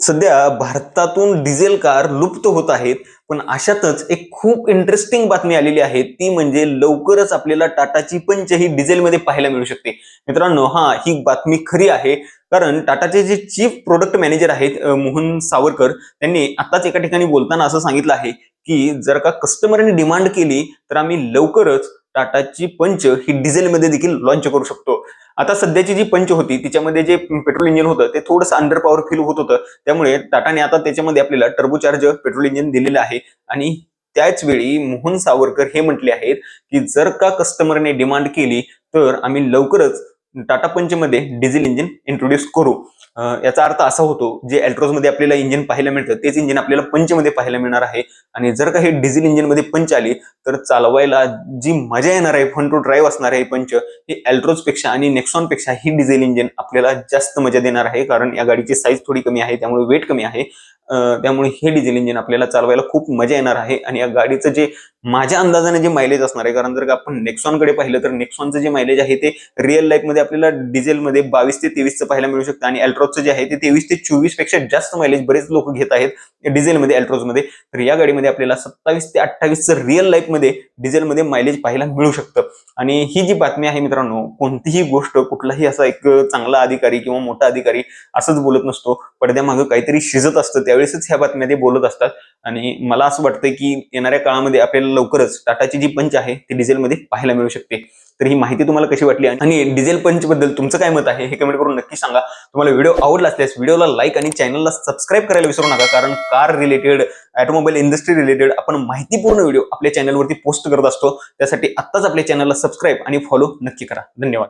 सध्या भारतातून diesel car लुप्त होत आहेत. पण अशातच एक खूप इंटरेस्टिंग बातमी आलेली आहे, ती म्हणजे लवकरच आपल्याला टाटाची पंच ही डिझेलमध्ये पाहायला मिळू शकते. मित्रांनो, ही बातमी खरी आहे. कारण टाटाचे जे चीफ प्रोडक्ट मॅनेजर आहेत मोहन सावरकर, त्यांनी आताच एका ठिकाणी बोलताना असं सांगितलं आहे, की जर का कस्टमरने डिमांड केली तर आम्ही लवकरच टाटाची पंच ही डिझेलमध्ये देखील लॉन्च करू शकतो. आता सध्याची जी पंच होती तिच्यामध्ये जे पेट्रोल इंजिन होतं ते थोडंसं अंडर पॉवर फील होत होतं. त्यामुळे टाटाने आता त्याच्यामध्ये आपल्याला टर्बोचार्ज पेट्रोल इंजिन दिलेलं आहे. आणि त्याच वेळी मोहन सावरकर हे म्हटले आहेत, की जर का कस्टमरने डिमांड केली तर आम्ही लवकरच टाटा पंचमध्ये डिझेल इंजिन इंट्रोड्यूस करू. याचा अर्थ असा होतो, जे अल्ट्रोजमध्ये आपल्याला इंजिन पाहायला मिळतं तेच इंजिन आपल्याला पंचमध्ये पाहायला मिळणार आहे. आणि जर का हे डिझेल इंजिनमध्ये पंच आली तर चालवायला जी मजा येणार आहे, फन टू ड्राईव्ह असणार आहे पंच, ही अल्ट्रोज पेक्षा आणि नेक्सॉन पेक्षा ही डिझेल इंजिन आपल्याला जास्त मजा देणार आहे. कारण या गाडीची साईज थोडी कमी आहे, त्यामुळे वेट कमी आहे. त्यामुळे हे डिझेल इंजिन आपल्याला चालवायला खूप मजा येणार आहे. आणि या गाडीचं जे माझ्या अंदाजाने जे मायलेज असणार आहे, कारण जर का आपण नेक्सॉनकडे पाहिलं तर नेक्सॉनचं जे मायलेज आहे ते रिअल लाईफ मध्ये आपल्याला डिझेलमध्ये 22 ते 23 पाहायला मिळू शकतं. आणि अल्ट्रोजचं जे आहे ते 23 ते 24 पेक्षा जास्त मायलेज बरेच लोक घेत आहेत डिझेलमध्ये, अल्ट्रोजमध्ये. तर या गाडीमध्ये आपल्याला 27 ते 28 रिअल लाईफ मध्ये डिझेलमध्ये मायलेज पाहायला मिळू शकतं. आणि ही जी बातमी आहे मित्रांनो, कोणतीही गोष्ट कुठलाही असा एक चांगला अधिकारी किंवा मोठा अधिकारी असंच बोलत नसतो. पडद्यामागं काहीतरी शिजत असतं, त्यावेळेसच ह्या बातम्या ते बोलत असतात. आणि मला असं वाटतं की येणाऱ्या काळामध्ये आपल्याला लवकरच टाटाची जी पंच आहे ती डिझेलमध्ये पाहायला मिळू शकते. तर ही माहिती तुम्हाला कशी वाटली आणि डिझेल पंच बद्दल तुमचं काय मत आहे हे कमेंट करून नक्की सांगा. तुम्हाला व्हिडिओ आवडला असल्यास व्हिडिओला लाईक आणि चॅनलला सबस्क्राईब करायला विसरू नका. कारण car related, automobile industry related आपण माहितीपूर्ण व्हिडिओ आपल्या चॅनलवरती पोस्ट करत असतो. त्यासाठी आत्ताच आपल्या चॅनलला सबस्क्राईब आणि फॉलो नक्की करा. धन्यवाद.